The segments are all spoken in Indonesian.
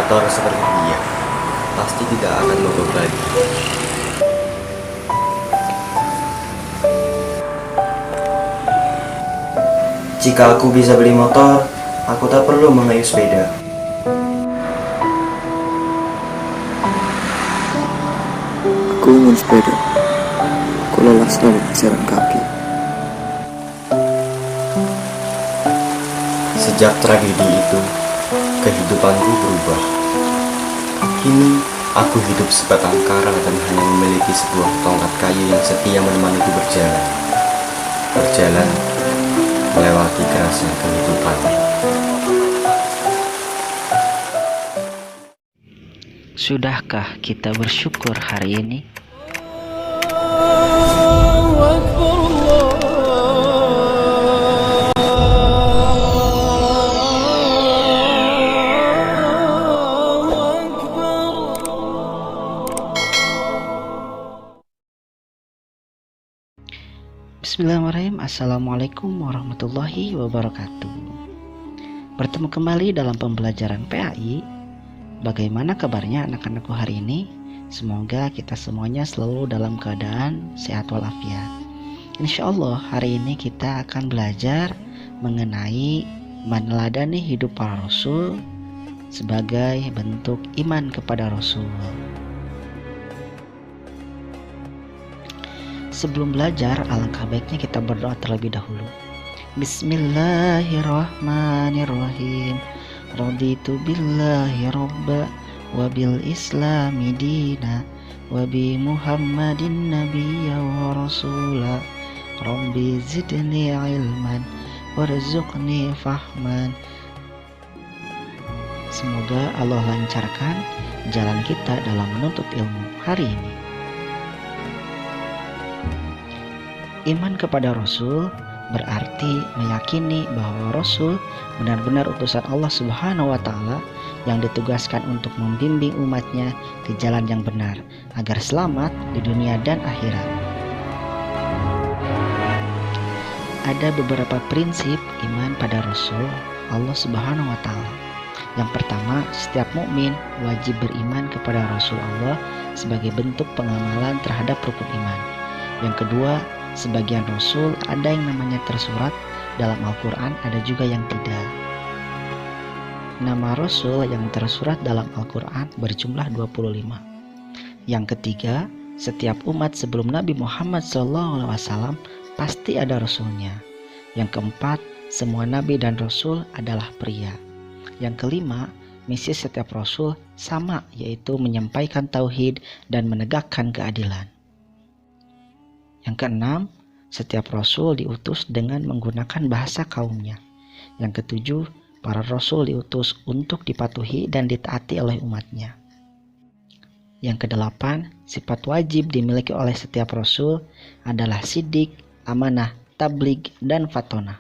motor seperti dia, pasti tidak akan mogok lagi. Jika aku bisa beli motor, aku tak perlu mengayuh sepeda. Aku ingin sepeda. Aku lelah selalu berjalan kaki. Sejak tragedi itu, kehidupanku berubah. Kini, aku hidup sebatang kara dan hanya memiliki sebuah tongkat kayu yang setia menemaniku berjalan. Berjalan, melewati kerasnya kehidupan. Sudahkah kita bersyukur hari ini? Bismillahirrahmanirrahim. Assalamualaikum warahmatullahi wabarakatuh. Bertemu kembali dalam pembelajaran PAI. Bagaimana kabarnya anak-anakku hari ini? Semoga kita semuanya selalu dalam keadaan sehat walafiat. Insya Allah hari ini kita akan belajar mengenai meneladani hidup para rasul sebagai bentuk iman kepada Rasul. Sebelum belajar, alangkah baiknya kita berdoa terlebih dahulu. Bismillahirrahmanirrahim. Raditu billahi robba wa bil islami dina wa bi muhammadin nabiyya wa rasula. Rabbi zidni ilman warzuqni fahman. Semoga Allah lancarkan jalan kita dalam menuntut ilmu hari ini. Iman kepada Rasul berarti meyakini bahwa Rasul benar-benar utusan Allah Subhanahu wa Ta'ala yang ditugaskan untuk membimbing umatnya ke jalan yang benar agar selamat di dunia dan akhirat. Ada beberapa prinsip iman pada Rasul Allah Subhanahu wa Ta'ala. Yang pertama, setiap mukmin wajib beriman kepada Rasul Allah sebagai bentuk pengamalan terhadap rukun iman. Yang kedua, sebagian Rasul ada yang namanya tersurat dalam Al-Quran, ada juga yang tidak. Nama Rasul yang tersurat dalam Al-Quran berjumlah 25. Yang ketiga, setiap umat sebelum Nabi Muhammad SAW pasti ada Rasulnya. Yang keempat, semua Nabi dan Rasul adalah pria. Yang kelima, misi setiap Rasul sama, yaitu menyampaikan tauhid dan menegakkan keadilan. Yang keenam, setiap Rasul diutus dengan menggunakan bahasa kaumnya. Yang ketujuh, para Rasul diutus untuk dipatuhi dan ditaati oleh umatnya. Yang kedelapan, sifat wajib dimiliki oleh setiap Rasul adalah sidik, amanah, tabligh, dan fatonah.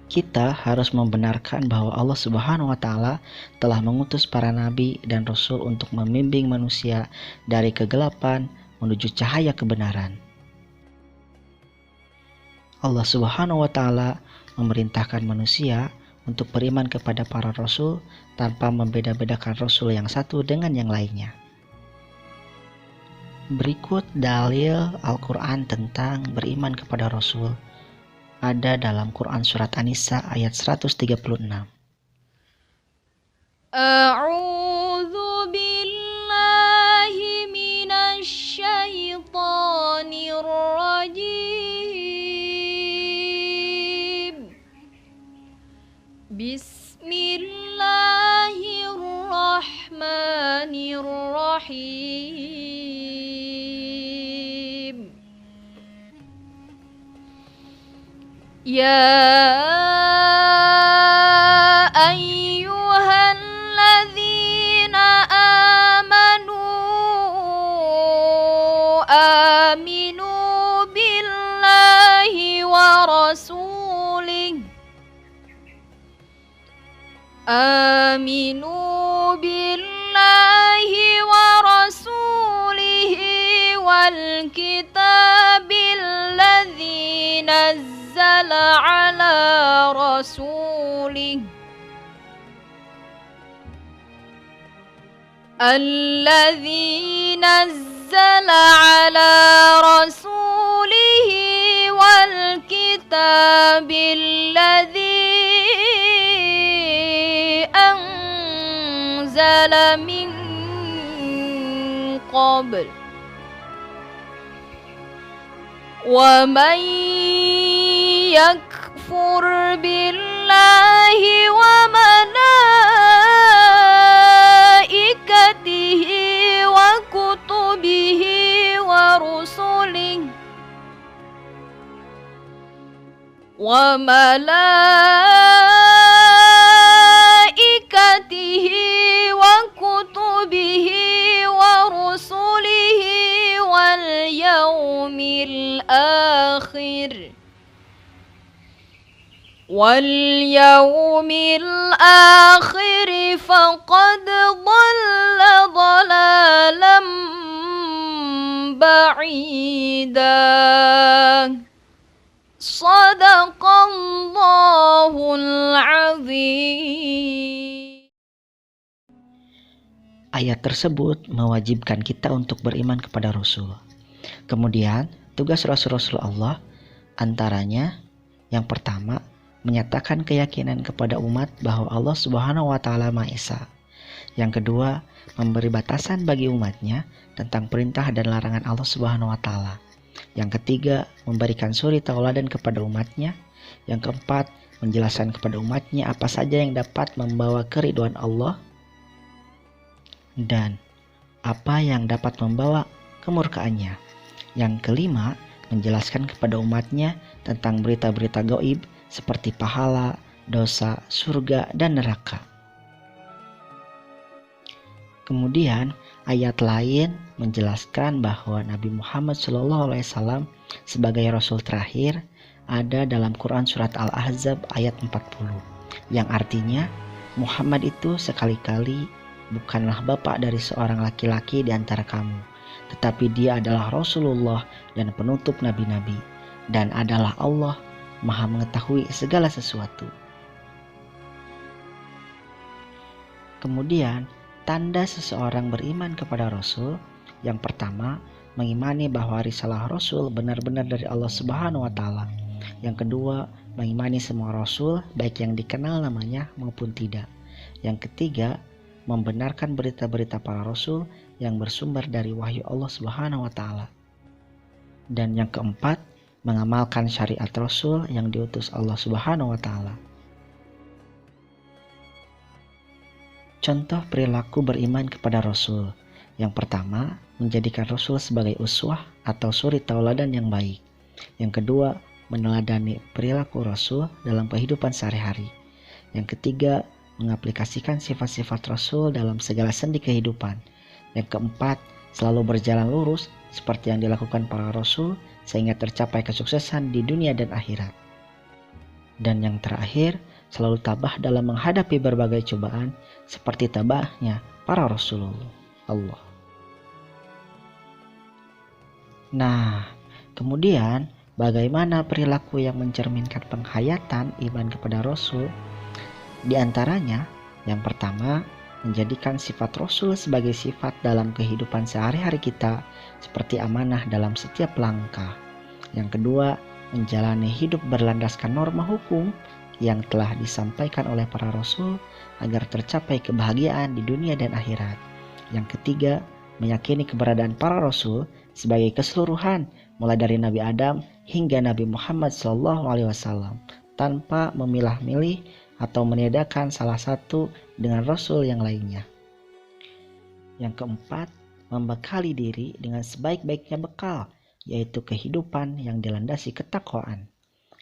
Kita harus membenarkan bahwa Allah Subhanahu wa Ta'ala telah mengutus para nabi dan rasul untuk membimbing manusia dari kegelapan menuju cahaya kebenaran. Allah Subhanahu wa Ta'ala memerintahkan manusia untuk beriman kepada para rasul tanpa membeda-bedakan rasul yang satu dengan yang lainnya. Berikut dalil Al-Quran tentang beriman kepada rasul ada dalam Quran surat An-Nisa ayat 136. A'udzu billahi minasy syaithanir rajim. Bismillahirrahmanirrahim. Ya ayyuhalladzina amanu aminu billahi wa rasulih aminu billahi wa rasulihi wal kitabil ladzi nazzala ala rasulih الذي نزل على رسوله والكتاب الذي أنزل من قبل ومن يكفر بالله وملائكته وكتبه ورسله وكتبه ورسله واليوم الآخر فقد ضل ضلالا بعيدا. Sadaqallahul azim. Ayat tersebut mewajibkan kita untuk beriman kepada Rasul. Kemudian, tugas Rasul-Rasul Allah antaranya yang pertama, menyatakan keyakinan kepada umat bahwa Allah Subhanahu wa taala Maha Esa. Yang kedua, memberi batasan bagi umatnya tentang perintah dan larangan Allah Subhanahu wa taala. Yang ketiga, memberikan suri tauladan kepada umatnya. Yang keempat, menjelaskan kepada umatnya apa saja yang dapat membawa keridhaan Allah dan apa yang dapat membawa kemurkaannya. Yang kelima, menjelaskan kepada umatnya tentang berita-berita gaib seperti pahala, dosa, surga, dan neraka. Kemudian ayat lain menjelaskan bahwa Nabi Muhammad SAW sebagai Rasul terakhir ada dalam Quran Surat Al-Ahzab ayat 40, yang artinya Muhammad itu sekali-kali bukanlah bapak dari seorang laki-laki di antara kamu, tetapi dia adalah Rasulullah dan penutup nabi-nabi, dan adalah Allah Maha mengetahui segala sesuatu. Kemudian, tanda seseorang beriman kepada Rasul, yang pertama, mengimani bahwa risalah Rasul benar-benar dari Allah Subhanahu wa taala. Yang kedua, mengimani semua Rasul, baik yang dikenal namanya maupun tidak. Yang ketiga, membenarkan berita-berita para Rasul yang bersumber dari wahyu Allah Subhanahu wa taala. Dan yang keempat, mengamalkan syariat Rasul yang diutus Allah Subhanahu wa taala. Contoh perilaku beriman kepada Rasul. Yang pertama, menjadikan Rasul sebagai uswah atau suri tauladan yang baik. Yang kedua, meneladani perilaku Rasul dalam kehidupan sehari-hari. Yang ketiga, mengaplikasikan sifat-sifat Rasul dalam segala sendi kehidupan. Yang keempat, selalu berjalan lurus seperti yang dilakukan para Rasul sehingga tercapai kesuksesan di dunia dan akhirat. Dan yang terakhir, selalu tabah dalam menghadapi berbagai cobaan seperti tabahnya para Rasulullah Allah. Nah, kemudian bagaimana perilaku yang mencerminkan penghayatan iman kepada Rasul? Di antaranya, yang pertama, menjadikan sifat Rasul sebagai sifat dalam kehidupan sehari-hari kita seperti amanah dalam setiap langkah. Yang kedua, menjalani hidup berlandaskan norma hukum yang telah disampaikan oleh para Rasul agar tercapai kebahagiaan di dunia dan akhirat. Yang ketiga, meyakini keberadaan para Rasul sebagai keseluruhan mulai dari Nabi Adam hingga Nabi Muhammad SAW tanpa memilah-milih atau meniadakan salah satu dengan Rasul yang lainnya. Yang keempat, membekali diri dengan sebaik-baiknya bekal, yaitu kehidupan yang dilandasi ketakwaan.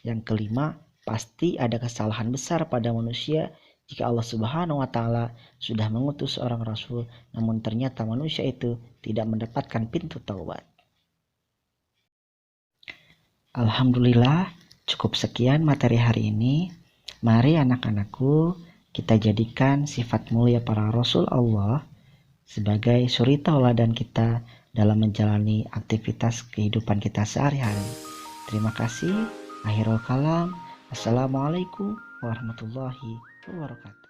Yang kelima, pasti ada kesalahan besar pada manusia jika Allah Subhanahu wa taala sudah mengutus seorang rasul namun ternyata manusia itu tidak mendapatkan pintu taubat. Alhamdulillah, cukup sekian materi hari ini. Mari anak-anakku, kita jadikan sifat mulia para Rasul Allah sebagai suri tauladan kita dalam menjalani aktivitas kehidupan kita sehari-hari. Terima kasih. Akhirul kalam. Assalamualaikum warahmatullahi wabarakatuh.